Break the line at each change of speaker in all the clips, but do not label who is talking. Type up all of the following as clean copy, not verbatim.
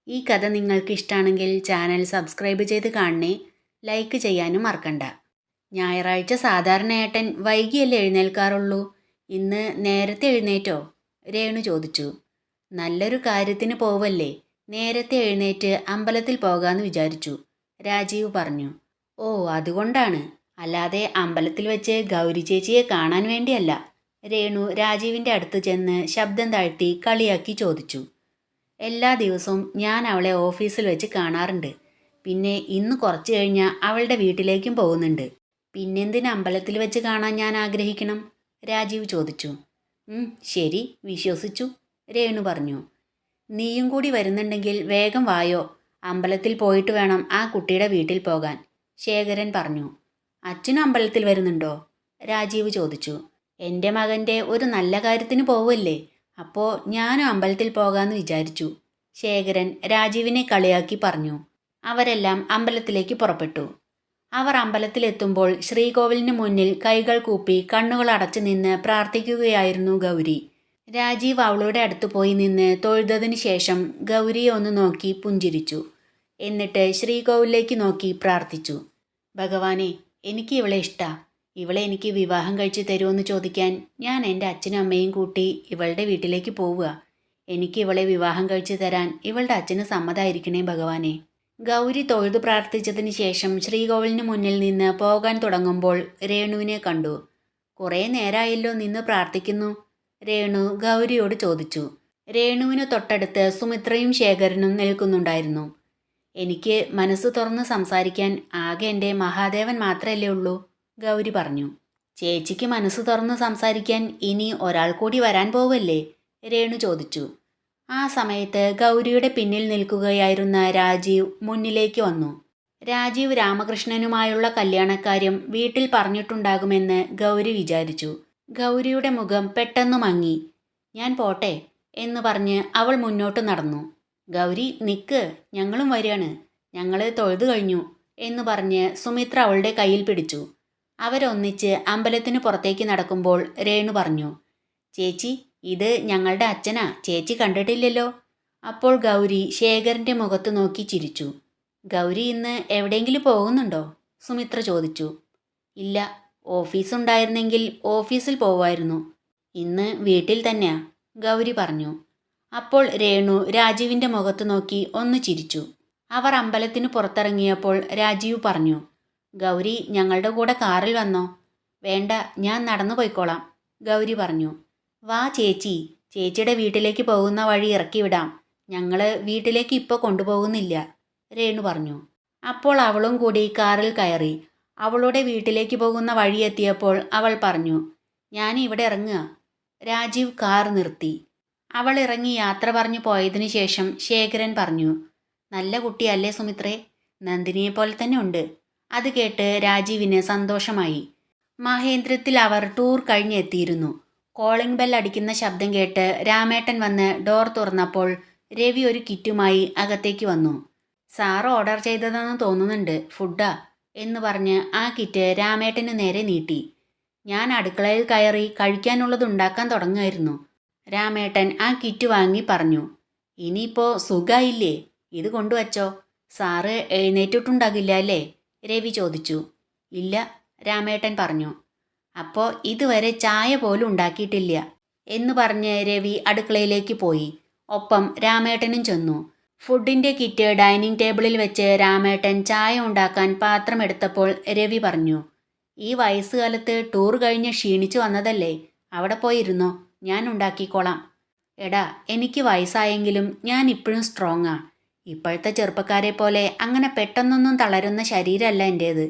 ഈ കഥ നിങ്ങൾക്ക് ഇഷ്ടമാണെങ്കിൽ ചാനൽ സബ്സ്ക്രൈബ് ചെയ്ത് കാണണേ. ലൈക്ക് ചെയ്യാനും മറക്കണ്ട. ഞായറാഴ്ച സാധാരണ ഏട്ടൻ വൈകിയല്ലേ എഴുന്നേൽക്കാറുള്ളൂ, ഇന്ന് നേരത്തെ എഴുന്നേറ്റോ? രേണു ചോദിച്ചു. നല്ലൊരു കാര്യത്തിന് പോവല്ലേ, നേരത്തെ എഴുന്നേറ്റ് അമ്പലത്തിൽ പോകാമെന്ന് വിചാരിച്ചു, രാജീവ് പറഞ്ഞു. ഓ, അതുകൊണ്ടാണ്, അല്ലാതെ അമ്പലത്തിൽ വെച്ച് ഗൗരി ചേച്ചിയെ കാണാൻ വേണ്ടിയല്ല. രേണു രാജീവിൻ്റെ അടുത്ത് ചെന്ന് ശബ്ദം താഴ്ത്തി കളിയാക്കി ചോദിച്ചു. എല്ലാ ദിവസവും ഞാൻ അവളെ ഓഫീസിൽ വെച്ച് കാണാറുണ്ട്. പിന്നെ ഇന്ന് കുറച്ച് കഴിഞ്ഞാൽ അവളുടെ വീട്ടിലേക്കും പോകുന്നുണ്ട്. പിന്നെന്തിന് അമ്പലത്തിൽ വെച്ച് കാണാൻ ഞാൻ ആഗ്രഹിക്കണം? രാജീവ് ചോദിച്ചു. ശരി, വിശ്വസിച്ചു, രേണു പറഞ്ഞു. നീയും കൂടി വരുന്നുണ്ടെങ്കിൽ വേഗം വായോ, അമ്പലത്തിൽ പോയിട്ട് വേണം ആ കുട്ടിയുടെ വീട്ടിൽ പോകാൻ, ശേഖരൻ പറഞ്ഞു. അച്ഛനും അമ്പലത്തിൽ വരുന്നുണ്ടോ? രാജീവ് ചോദിച്ചു. എൻ്റെ മകൻ്റെ ഒരു നല്ല കാര്യത്തിന് പോവല്ലേ, അപ്പോൾ ഞാനും അമ്പലത്തിൽ പോകാമെന്ന് വിചാരിച്ചു, ശേഖരൻ രാജീവിനെ കളിയാക്കി പറഞ്ഞു. അവരെല്ലാം അമ്പലത്തിലേക്ക് പുറപ്പെട്ടു. അവർ അമ്പലത്തിലെത്തുമ്പോൾ ശ്രീകോവിലിന് മുന്നിൽ കൈകൾ കൂപ്പി കണ്ണുകൾ അടച്ചു നിന്ന് പ്രാർത്ഥിക്കുകയായിരുന്നു ഗൗരി. രാജീവ് അവളുടെ അടുത്ത് പോയി നിന്ന് തൊഴുതതിന് ശേഷം ഗൗരിയെ ഒന്ന് നോക്കി പുഞ്ചിരിച്ചു. എന്നിട്ട് ശ്രീകോവിലേക്ക് നോക്കി പ്രാർത്ഥിച്ചു. ഭഗവാനെ, എനിക്ക് ഇവളെ ഇഷ്ടാ. ഇവളെ എനിക്ക് വിവാഹം കഴിച്ച് തരുമെന്ന് ചോദിക്കാൻ ഞാൻ എൻ്റെ അച്ഛനും അമ്മയും കൂട്ടി ഇവളുടെ വീട്ടിലേക്ക് പോവുക. എനിക്ക് ഇവളെ വിവാഹം കഴിച്ച് തരാൻ ഇവളുടെ അച്ഛന് സമ്മതമായിരിക്കണേ ഭഗവാനെ. ഗൗരി തൊഴുതു പ്രാർത്ഥിച്ചതിന് ശേഷം ശ്രീകോവിലിന് മുന്നിൽ നിന്ന് പോകാൻ തുടങ്ങുമ്പോൾ രേണുവിനെ കണ്ടു. കുറേ നേരമായല്ലോ നിന്ന് പ്രാർത്ഥിക്കുന്നു, രേണു ഗൗരിയോട് ചോദിച്ചു. രേണുവിന് തൊട്ടടുത്ത് സുമിത്രയും ശേഖരനും നിൽക്കുന്നുണ്ടായിരുന്നു. എനിക്ക് മനസ്സ് തുറന്ന് സംസാരിക്കാൻ ആകെ എൻ്റെ മഹാദേവൻ മാത്രമല്ലേ ഉള്ളൂ, ഗൗരി പറഞ്ഞു. ചേച്ചിക്ക് മനസ്സ് തുറന്ന് സംസാരിക്കാൻ ഇനി ഒരാൾ കൂടി വരാൻ പോവല്ലേ, രേണു ചോദിച്ചു. ആ സമയത്ത് ഗൗരിയുടെ പിന്നിൽ നിൽക്കുകയായിരുന്ന രാജീവ് മുന്നിലേക്ക് വന്നു. രാജീവ് രാമകൃഷ്ണനുമായുള്ള കല്യാണക്കാര്യം വീട്ടിൽ പറഞ്ഞിട്ടുണ്ടാകുമെന്ന് ഗൗരി വിചാരിച്ചു. ഗൗരിയുടെ മുഖം പെട്ടെന്ന് മങ്ങി. ഞാൻ പോട്ടെ എന്ന് പറഞ്ഞ് അവൾ മുന്നോട്ട് നടന്നു. ഗൗരി നിക്ക്, ഞങ്ങളും വരികയാണ്, ഞങ്ങൾ തൊഴുതു കഴിഞ്ഞു എന്ന് പറഞ്ഞ് സുമിത്ര അവളുടെ കയ്യിൽ പിടിച്ചു. അവരൊന്നിച്ച് അമ്പലത്തിന് പുറത്തേക്ക് നടക്കുമ്പോൾ രേണു പറഞ്ഞു. ചേച്ചി, ഇത് ഞങ്ങളുടെ അച്ഛനാ, ചേച്ചി കണ്ടിട്ടില്ലല്ലോ. അപ്പോൾ ഗൗരി ശേഖരൻ്റെ മുഖത്ത് നോക്കി ചിരിച്ചു. ഗൗരി ഇന്ന് എവിടെയെങ്കിലും പോകുന്നുണ്ടോ? സുമിത്ര ചോദിച്ചു. ഇല്ല, ഓഫീസുണ്ടായിരുന്നെങ്കിൽ ഓഫീസിൽ പോവായിരുന്നു, ഇന്ന് വീട്ടിൽ തന്നെയാ, ഗൗരി പറഞ്ഞു. അപ്പോൾ രേണു രാജീവിൻ്റെ മുഖത്ത് നോക്കി ഒന്ന് ചിരിച്ചു. അവർ അമ്പലത്തിന് പുറത്തിറങ്ങിയപ്പോൾ രാജീവ് പറഞ്ഞു. ഗൗരി ഞങ്ങളുടെ കൂടെ കാറിൽ വന്നോ? വേണ്ട, ഞാൻ നടന്നു പോയിക്കോളാം, ഗൗരി പറഞ്ഞു. വാ ചേച്ചി, ചേച്ചിയുടെ വീട്ടിലേക്ക് പോകുന്ന വഴി ഇറക്കി വിടാം, ഞങ്ങൾ വീട്ടിലേക്ക് ഇപ്പോൾ കൊണ്ടുപോകുന്നില്ല, രേണു പറഞ്ഞു. അപ്പോൾ അവളും കൂടി കാറിൽ കയറി. അവളുടെ വീട്ടിലേക്ക് പോകുന്ന വഴി എത്തിയപ്പോൾ അവൾ പറഞ്ഞു. ഞാൻ ഇവിടെ ഇറങ്ങുക. രാജീവ് കാർ നിർത്തി. അവൾ ഇറങ്ങി യാത്ര പറഞ്ഞു പോയതിനു ശേഷം ശേഖരൻ പറഞ്ഞു. നല്ല കുട്ടിയല്ലേ സുമിത്രേ, നന്ദിനിയെപ്പോലെ തന്നെ ഉണ്ട്. അത് കേട്ട് രാജീവിന് സന്തോഷമായി. മഹേന്ദ്രത്തിൽ അവർ ടൂർ കഴിഞ്ഞെത്തിയിരുന്നു. കോളിംഗ് ബെൽ അടിക്കുന്ന ശബ്ദം കേട്ട് രാമേട്ടൻ വന്ന് ഡോർ തുറന്നപ്പോൾ രവി ഒരു കിറ്റുമായി അകത്തേക്ക് വന്നു. സാറ് ഓർഡർ ചെയ്തതെന്ന് തോന്നുന്നുണ്ട്, ഫുഡാ എന്ന് പറഞ്ഞ് ആ കിറ്റ് രാമേട്ടന് നേരെ നീട്ടി. ഞാൻ അടുക്കളയിൽ കയറി കഴിക്കാനുള്ളത് ഉണ്ടാക്കാൻ തുടങ്ങുമായിരുന്നു, രാമേട്ടൻ ആ കിറ്റ് വാങ്ങി പറഞ്ഞു. ഇനിയിപ്പോൾ സുഖായില്ലേ, ഇത് കൊണ്ടുവച്ചോ. സാറ് എഴുന്നേറ്റിട്ടുണ്ടാകില്ല അല്ലേ, രവി ചോദിച്ചു. ഇല്ല, രാമേട്ടൻ പറഞ്ഞു. അപ്പോൾ ഇതുവരെ ചായ പോലും ഉണ്ടാക്കിയിട്ടില്ല എന്ന് പറഞ്ഞ് രവി അടുക്കളയിലേക്ക് പോയി. ഒപ്പം രാമേട്ടനും ചെന്നു. ഫുഡിൻ്റെ കിറ്റ് ഡൈനിങ് ടേബിളിൽ വെച്ച് രാമേട്ടൻ ചായ ഉണ്ടാക്കാൻ പാത്രമെടുത്തപ്പോൾ രവി പറഞ്ഞു. ഈ വയസ്സുകാലത്ത് ടൂർ കഴിഞ്ഞ് ക്ഷീണിച്ചു വന്നതല്ലേ, അവിടെ പോയിരുന്നോ, ഞാൻ ഉണ്ടാക്കിക്കോളാം. എടാ, എനിക്ക് വയസ്സായെങ്കിലും ഞാൻ ഇപ്പോഴും സ്ട്രോങ്ങാ. ഇപ്പോഴത്തെ ചെറുപ്പക്കാരെ പോലെ അങ്ങനെ പെട്ടെന്നൊന്നും തളരുന്ന ശരീരമല്ല എൻ്റേത്.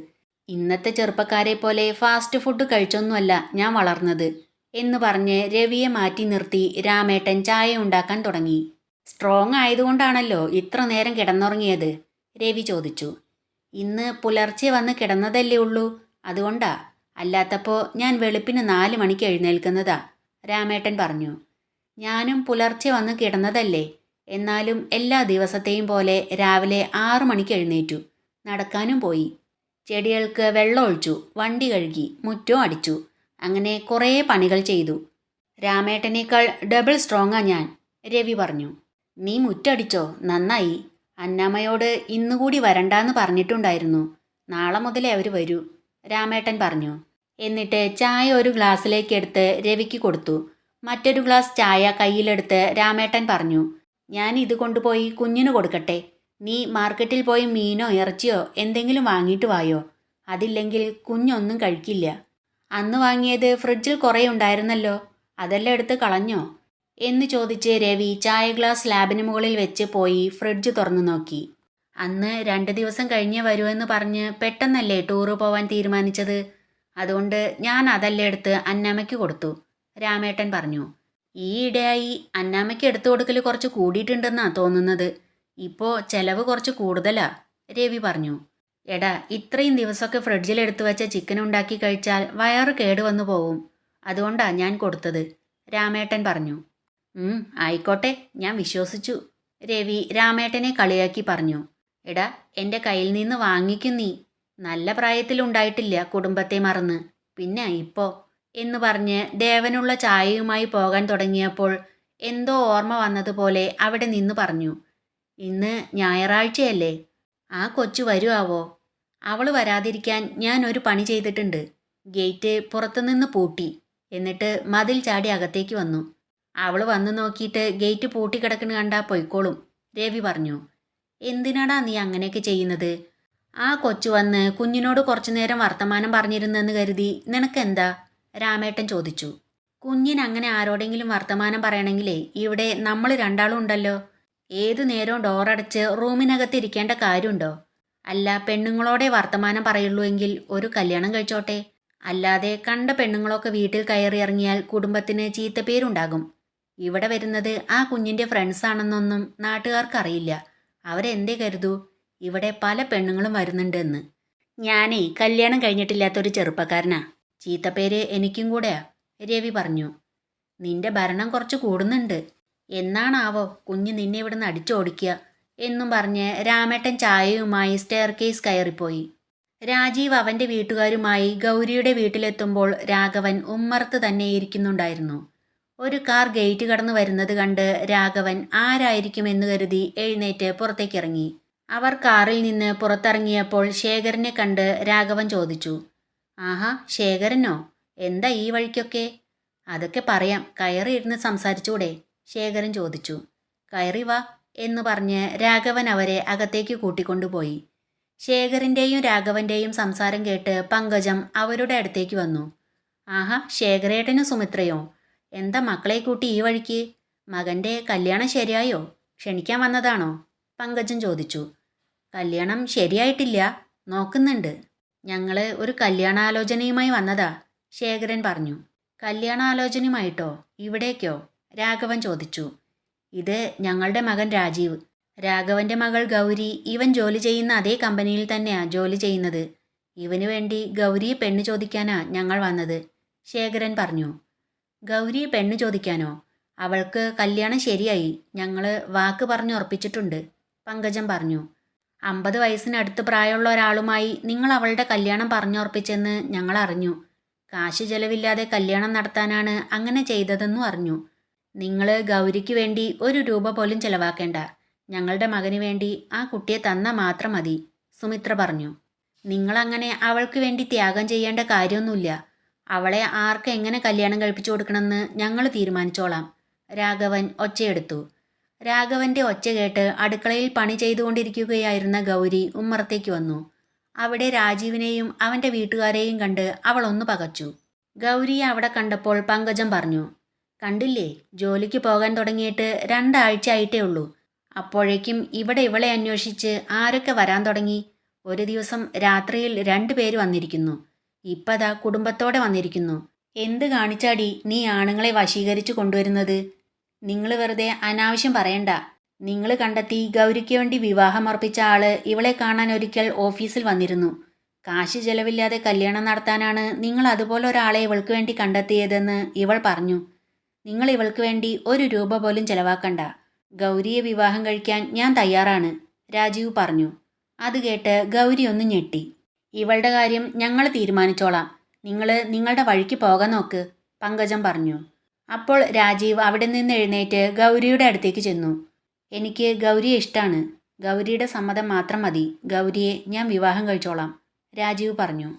ഇന്നത്തെ ചെറുപ്പക്കാരെ പോലെ ഫാസ്റ്റ് ഫുഡ് കഴിച്ചൊന്നുമല്ല ഞാൻ വളർന്നത് എന്ന് പറഞ്ഞ് രവിയെ മാറ്റി നിർത്തി രാമേട്ടൻ ചായ ഉണ്ടാക്കാൻ തുടങ്ങി. സ്ട്രോങ് ആയതുകൊണ്ടാണല്ലോ ഇത്ര നേരം കിടന്നുറങ്ങിയത്, രവി ചോദിച്ചു. ഇന്ന് പുലർച്ചെ വന്ന് കിടന്നതല്ലേ ഉള്ളൂ, അതുകൊണ്ടാ. അല്ലാത്തപ്പോൾ ഞാൻ വെളുപ്പിന് 4 മണിക്ക് എഴുന്നേൽക്കുന്നതാ, രാമേട്ടൻ പറഞ്ഞു. ഞാനും പുലർച്ചെ വന്ന് കിടന്നതല്ലേ, എന്നാലും എല്ലാ ദിവസത്തെയും പോലെ രാവിലെ 6 മണിക്ക് എഴുന്നേറ്റു, നടക്കാനും പോയി, ചെടികൾക്ക് വെള്ളം ഒഴിച്ചു, വണ്ടി കഴുകി, മുറ്റവും അടിച്ചു, അങ്ങനെ കുറേ പണികൾ ചെയ്തു. രാമേട്ടനേക്കാൾ ഡബിൾ സ്ട്രോങ്ങാ ഞാൻ, രവി പറഞ്ഞു. നീ മുറ്റടിച്ചോ? നന്നായി. അന്നാമ്മയോട് ഇന്നുകൂടി വരണ്ടാന്ന് പറഞ്ഞിട്ടുണ്ടായിരുന്നു. നാളെ മുതലേ അവർ വരൂ, രാമേട്ടൻ പറഞ്ഞു. എന്നിട്ട് ചായ ഒരു ഗ്ലാസ്സിലേക്ക് എടുത്ത് രവിക്ക് കൊടുത്തു. മറ്റൊരു ഗ്ലാസ് ചായ കയ്യിലെടുത്ത് രാമേട്ടൻ പറഞ്ഞു, ഞാൻ ഇത് കൊണ്ടുപോയി കുഞ്ഞിന് കൊടുക്കട്ടെ. നീ മാർക്കറ്റിൽ പോയി മീനോ ഇറച്ചിയോ എന്തെങ്കിലും വാങ്ങിയിട്ട് വായോ. അതില്ലെങ്കിൽ കുഞ്ഞൊന്നും കഴിക്കില്ല. അന്ന് വാങ്ങിയത് ഫ്രിഡ്ജിൽ കുറേ ഉണ്ടായിരുന്നല്ലോ, അതെല്ലാം എടുത്ത് കളഞ്ഞോ എന്ന് ചോദിച്ച് രവി ചായ ഗ്ലാസ് സ്ലാബിന് മുകളിൽ വെച്ച് പോയി ഫ്രിഡ്ജ് തുറന്നു നോക്കി. അന്ന് 2 ദിവസം കഴിഞ്ഞേ വരുമെന്ന് പറഞ്ഞ് പെട്ടെന്നല്ലേ ടൂറ് പോവാൻ തീരുമാനിച്ചത്. അതുകൊണ്ട് ഞാൻ അതെല്ലാം എടുത്ത് അന്നാമ്മയ്ക്ക് കൊടുത്തു, രാമേട്ടൻ പറഞ്ഞു. ഈയിടെയായി അന്നാമ്മയ്ക്ക് എടുത്തു കൊടുക്കൽ കുറച്ച് കൂടിയിട്ടുണ്ടെന്നാ തോന്നുന്നത്. ഇപ്പോൾ ചെലവ് കുറച്ച് കൂടുതലാ, രവി പറഞ്ഞു. എടാ, ഇത്രയും ദിവസമൊക്കെ ഫ്രിഡ്ജിൽ എടുത്തു വെച്ച ചിക്കൻ ഉണ്ടാക്കി കഴിച്ചാൽ വയറ് കേടുവന്നു പോവും. അതുകൊണ്ടാ ഞാൻ കൊടുത്തത്, രാമേട്ടൻ പറഞ്ഞു. ആയിക്കോട്ടെ, ഞാൻ വിശ്വസിച്ചു, രവി രാമേട്ടനെ കളിയാക്കി പറഞ്ഞു. എടാ, എൻ്റെ കയ്യിൽ നിന്ന് വാങ്ങിക്കും നീ. നല്ല പ്രായത്തിലുണ്ടായിട്ടില്ല കുടുംബത്തെ മറന്ന്, പിന്നെ ഇപ്പോ എന്ന് പറഞ്ഞ് ദേവനുള്ള ചായയുമായി പോകാൻ തുടങ്ങിയപ്പോൾ എന്തോ ഓർമ്മ വന്നതുപോലെ അവിടെ നിന്ന് പറഞ്ഞു. ഇന്ന് ഞായറാഴ്ചയല്ലേ, ആ കൊച്ചു വരുവാവോ? അവൾ വരാതിരിക്കാൻ ഞാൻ ഒരു പണി ചെയ്തിട്ടുണ്ട്. ഗേറ്റ് പുറത്തുനിന്ന് പൂട്ടി, എന്നിട്ട് മതിൽ ചാടി അകത്തേക്ക് വന്നു. അവൾ വന്നു നോക്കിയിട്ട് ഗേറ്റ് പൂട്ടിക്കിടക്കുന്ന കണ്ടാ പൊയ്ക്കോളും, രവി പറഞ്ഞു. എന്തിനാടാ നീ അങ്ങനെയൊക്കെ ചെയ്യുന്നത്? ആ കൊച്ചു വന്ന് കുഞ്ഞിനോട് കുറച്ചു നേരം വർത്തമാനം പറഞ്ഞിരുന്നെന്ന് കരുതി നിനക്കെന്താ, രാമേട്ടൻ ചോദിച്ചു. കുഞ്ഞിനങ്ങനെ ആരോടെങ്കിലും വർത്തമാനം പറയണമെങ്കിലേ ഇവിടെ നമ്മൾ രണ്ടാളും ഉണ്ടല്ലോ. ഏതു നേരവും ഡോറടച്ച് റൂമിനകത്ത് ഇരിക്കേണ്ട കാര്യമുണ്ടോ? അല്ല, പെണ്ണുങ്ങളോടെ വർത്തമാനം പറയുള്ളൂ എങ്കിൽ ഒരു കല്യാണം കഴിച്ചോട്ടെ. അല്ലാതെ കണ്ട പെണ്ണുങ്ങളൊക്കെ വീട്ടിൽ കയറി ഇറങ്ങിയാൽ കുടുംബത്തിന് ചീത്തപ്പേരുണ്ടാകും. ഇവിടെ വരുന്നത് ആ കുഞ്ഞിൻ്റെ ഫ്രണ്ട്സാണെന്നൊന്നും നാട്ടുകാർക്കറിയില്ല. അവരെന്തേ കരുതൂ ഇവിടെ പല പെണ്ണുങ്ങളും വരുന്നുണ്ടെന്ന്. ഞാനേ കല്യാണം കഴിഞ്ഞിട്ടില്ലാത്തൊരു ചെറുപ്പക്കാരനാ. ചീത്തപ്പേര് എനിക്കും കൂടെയാ, രവി പറഞ്ഞു. നിന്റെ ഭരണം കുറച്ച് കൂടുന്നുണ്ട്. എന്നാണാവോ കുഞ്ഞ് നിന്നെ ഇവിടുന്ന് അടിച്ചോടിക്കുക എന്നും പറഞ്ഞ് രാമേട്ടൻ ചായയുമായി സ്റ്റെയർ കേസ് കയറിപ്പോയി. രാജീവ് അവൻ്റെ വീട്ടുകാരുമായി ഗൗരിയുടെ വീട്ടിലെത്തുമ്പോൾ രാഘവൻ ഉമ്മറത്ത് തന്നെ ഇരിക്കുന്നുണ്ടായിരുന്നു. ഒരു കാർ ഗേറ്റ് കടന്നു വരുന്നത് കണ്ട് രാഘവൻ ആരായിരിക്കുമെന്ന് കരുതി എഴുന്നേറ്റ് പുറത്തേക്കിറങ്ങി. അവർ കാറിൽ നിന്ന് പുറത്തിറങ്ങിയപ്പോൾ ശേഖരനെ കണ്ട് രാഘവൻ ചോദിച്ചു. ആഹാ, ശേഖരനോ? എന്താ ഈ വഴിക്കൊക്കെ? അതൊക്കെ പറയാം, കയറി ഇരുന്ന് സംസാരിച്ചൂടെ, ശേഖരൻ ചോദിച്ചു. കയറി വാ എന്ന് പറഞ്ഞ് രാഘവൻ അവരെ അകത്തേക്ക് കൂട്ടിക്കൊണ്ടുപോയി. ശേഖറിൻ്റെയും രാഘവൻ്റെയും സംസാരം കേട്ട് പങ്കജം അവരുടെ അടുത്തേക്ക് വന്നു. ആഹാ, ശേഖരേട്ടനും സുമിത്രയോ? എന്താ മക്കളെ കൂട്ടി ഈ വഴിക്ക്? മകൻ്റെ കല്യാണം ശരിയായോ? ക്ഷണിക്കാൻ വന്നതാണോ? പങ്കജം ചോദിച്ചു. കല്യാണം ശരിയായിട്ടില്ല, നോക്കുന്നുണ്ട്. ഞങ്ങൾ ഒരു കല്യാണാലോചനയുമായി വന്നതാ, ശേഖരൻ പറഞ്ഞു. കല്യാണാലോചനയുമായിട്ടോ? ഇവിടേക്കോ? രാഘവൻ ചോദിച്ചു. ഇത് ഞങ്ങളുടെ മകൻ രാജീവ്. രാഘവൻ്റെ മകൾ ഗൗരി ഇവൻ ജോലി ചെയ്യുന്ന അതേ കമ്പനിയിൽ തന്നെയാ ജോലി ചെയ്യുന്നത്. ഇവന് വേണ്ടി ഗൗരിയെ പെണ്ണ് ചോദിക്കാനാ ഞങ്ങൾ വന്നത്, ശേഖരൻ പറഞ്ഞു. ഗൗരിയെ പെണ്ണ് ചോദിക്കാനോ? അവൾക്ക് കല്യാണം ശരിയായി, ഞങ്ങൾ വാക്ക് പറഞ്ഞ് ഉറപ്പിച്ചിട്ടുണ്ട്, പങ്കജം പറഞ്ഞു. 50 വയസ്സിനടുത്ത് പ്രായമുള്ള ഒരാളുമായി നിങ്ങൾ അവളുടെ കല്യാണം പറഞ്ഞുറപ്പിച്ചെന്ന് ഞങ്ങൾ അറിഞ്ഞു. കാശ് ചെലവില്ലാതെ കല്യാണം നടത്താനാണ് അങ്ങനെ ചെയ്തതെന്നും അറിഞ്ഞു. നിങ്ങൾ ഗൗരിക്ക് വേണ്ടി 1 രൂപ പോലും ചെലവാക്കേണ്ട. ഞങ്ങളുടെ മകന് വേണ്ടി ആ കുട്ടിയെ തന്നാൽ മാത്രം മതി, സുമിത്ര പറഞ്ഞു. നിങ്ങളങ്ങനെ അവൾക്ക് വേണ്ടി ത്യാഗം ചെയ്യേണ്ട കാര്യമൊന്നുമില്ല. അവളെ ആർക്ക് എങ്ങനെ കല്യാണം കഴിപ്പിച്ചു കൊടുക്കണമെന്ന് ഞങ്ങൾ തീരുമാനിച്ചോളാം, രാഘവൻ ഒച്ചയെടുത്തു. രാഘവൻ്റെ ഒച്ച കേട്ട് അടുക്കളയിൽ പണി ചെയ്തുകൊണ്ടിരിക്കുകയായിരുന്ന ഗൗരി ഉമ്മറത്തേക്ക് വന്നു. അവിടെ രാജീവിനെയും അവൻ്റെ വീട്ടുകാരെയും കണ്ട് അവൾ ഒന്ന് പകച്ചു. ഗൗരിയെ അവിടെ കണ്ടപ്പോൾ പങ്കജം പറഞ്ഞു. കണ്ടില്ലേ, ജോലിക്ക് പോകാൻ തുടങ്ങിയിട്ട് 2 ആഴ്ച ആയിട്ടേ ഉള്ളൂ. അപ്പോഴേക്കും ഇവിടെ ഇവളെ അന്വേഷിച്ച് ആരൊക്കെ വരാൻ തുടങ്ങി. ഒരു ദിവസം രാത്രിയിൽ 2 പേര് വന്നിരിക്കുന്നു. ഇപ്പതാ കുടുംബത്തോടെ വന്നിരിക്കുന്നു. എന്ത് കാണിച്ചാടി നീ ആണുങ്ങളെ വശീകരിച്ചു കൊണ്ടുവരുന്നത്? നിങ്ങൾ വെറുതെ അനാവശ്യം പറയണ്ട. നിങ്ങൾ കണ്ടെത്തി ഗൗരിക്ക് വേണ്ടി വിവാഹം ഉറപ്പിച്ച ആള് ഇവളെ കാണാൻ ഒരിക്കൽ ഓഫീസിൽ വന്നിരുന്നു. കാശ് ചെലവില്ലാതെ കല്യാണം നടത്താനാണ് നിങ്ങൾ അതുപോലെ ഒരാളെ ഇവൾക്ക് വേണ്ടി കണ്ടെത്തിയതെന്ന് ഇവൾ പറഞ്ഞു. നിങ്ങൾ ഇവൾക്ക് വേണ്ടി 1 രൂപ പോലും ചെലവാക്കണ്ട. ഗൗരിയെ വിവാഹം കഴിക്കാൻ ഞാൻ തയ്യാറാണ്, രാജീവ് പറഞ്ഞു. അത് കേട്ട് ഗൗരി ഒന്ന് ഞെട്ടി. ഇവളുടെ കാര്യം ഞങ്ങൾ തീരുമാനിച്ചോളാം, നിങ്ങൾ നിങ്ങളുടെ വഴിക്ക് പോകാൻ നോക്ക്, പങ്കജം പറഞ്ഞു. അപ്പോൾ രാജീവ് അവിടെ നിന്ന് എഴുന്നേറ്റ് ഗൗരിയുടെ അടുത്തേക്ക് ചെന്നു. എനിക്ക് ഗൗരിയെ ഇഷ്ടമാണ്. ഗൗരിയുടെ സമ്മതം മാത്രം മതി. ഗൗരിയെ ഞാൻ വിവാഹം കഴിച്ചോളാം, രാജീവ് പറഞ്ഞു.